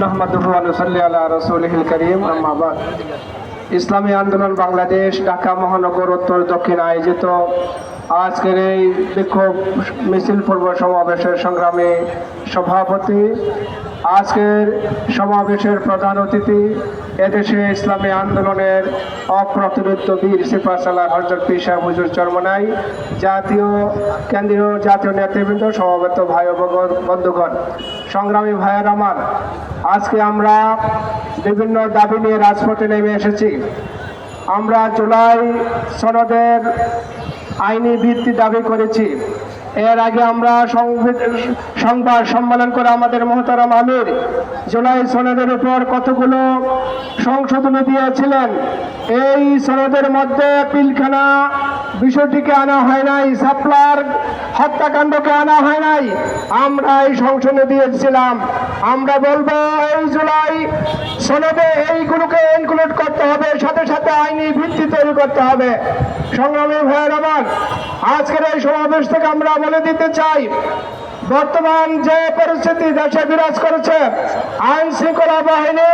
নাহমাদুহু ওয়া নুসাল্লি আলা রাসূলিহিল কারীম, আম্মা বাদ। ইসলামী আন্দোলন বাংলাদেশ ঢাকা মহানগর উত্তর দক্ষিণ আয়োজিত আজকের এই বিক্ষোভ মিছিল পূর্ব সমাবেশের সংগ্রামী সভাপতি, আজকের সমাবেশের প্রধান অতিথি, এদেশে ইসলামী আন্দোলনের অপ্রতিরোধ্য বীর সিপাহসালার হযরত পীর সাহেব হুজুর চরমনাই, কেন্দ্রীয় জাতীয় নেতৃবৃন্দ, সমবেত ভাই ও বন্ধুগণ, সংগ্রামী ভাইয়ের আমার, আজকে আমরা বিভিন্ন দাবি নিয়ে রাজপথে নেমে এসেছি। আমরা জুলাই সনদের আইনি ভিত্তি দাবি করেছি। এর আগে আমরা সংবাদ সম্মেলন করে আমাদের মোহতারাম আমির জুলাই সনদের উপর কতগুলো সংশোধনী দিয়েছিলেন। এই সনদের মধ্যে পিলখানা বিষয়টিকে আনা হয় নাই, সাপলার হত্যাকাণ্ডকে আনা হয় নাই। আমরা এই সংশোধনী দিয়েছিলাম। আমরা বলবো এই জুলাই সনদে এইগুলোকে ইনক্লুড করতে হবে, সাথে সাথে আইনি ভিত্তি তৈরি করতে হবে। সংগ্রামী ভাইয়ের আমার, আজকের এই সমাবেশ থেকে আমরা বলে দিতে চাই, বর্তমান যে পরিস্থিতি দেশে বিরাজ করেছে, আইন শৃঙ্খলা বাহিনী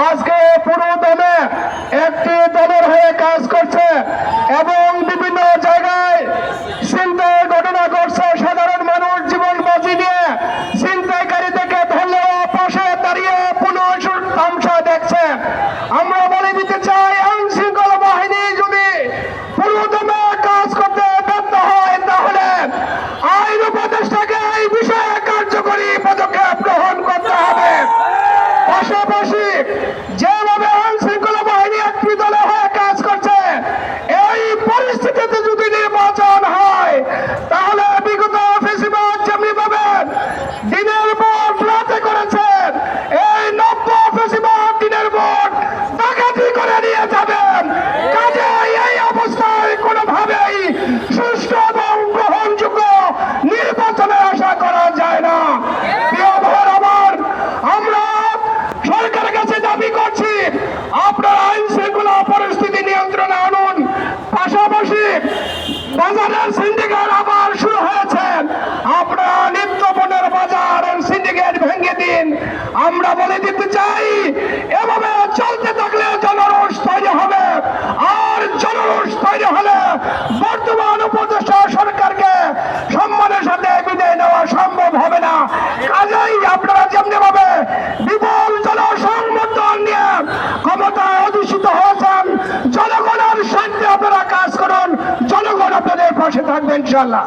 আজকে পুরো দমে একটি দলের হয়ে কাজ করছে এবং বিভিন্ন জায়গায় ছিনতাইয়ের ঘটনা ঘটছে। সাধারণ মানুষ জীবন বাজি নিয়ে ছিনতাইকারী থেকে ধরলেও পাশে দাঁড়িয়ে পুলিশ তামসা দেখছে। আমরা বলে দিতে চাই, আইন শৃঙ্খলা বাহিনী যদি পুরো দমে কাজ করতে ব্যর্থ হয়, তাহলে আইন উপদেষ্টাকে এই বিষয়ে কার্যকরী পদক্ষেপ গ্রহণ করতে হবে। পাশাপাশি যেভাবে আইন শৃঙ্খলা বাহিনী একটি দলে হয়ে কাজ করছে, এই পরিস্থিতিতে যদি নির্বাচন হয়, তাহলে বিগত ফেসিবাদ যেমনি ভাবে দিনের ভোট রাতে করেছেন, এই নব্য ফেসিবাদ দিনের ভোট ডাকাতি করে নিয়ে যাবেন। কাজেই এই অবস্থায় কোনোভাবেই সুষ্ঠু এবং গ্রহণযোগ্য নির্বাচনের আশা করা যায় না। প্রিয় ভাইয়ের আমার, আমরা সরকারের কাছে দাবি করছি, আপনারা আইন শৃঙ্খলা পরিস্থিতি নিয়ন্ত্রণে আনুন। পাশাপাশি বাজারের সিন্ডিকেট আবার শুরু হয়েছে, আপনারা নিত্য পণ্যের বাজারের সিন্ডিকেট ভেঙে দিন। আমরা বলে দিতে চাই, এভাবে চলতে থাকলে জনরোষ তৈরি হবে, আর জনরোষ তৈরি হলে বর্তমান উপদেষ্টা সরকারকে সম্মানের সাথে বিদায় নেওয়া সম্ভব হবে না। কাজেই আপনারা যেমনি ভাবে বিপুল জনসমর্থন নিয়ে ক্ষমতায় অধিষ্ঠিত হয়েছেন, জনগণের স্বার্থে আপনারা কাজ করুন, জনগণ আপনাদের পাশে থাকবে ইনশাআল্লাহ।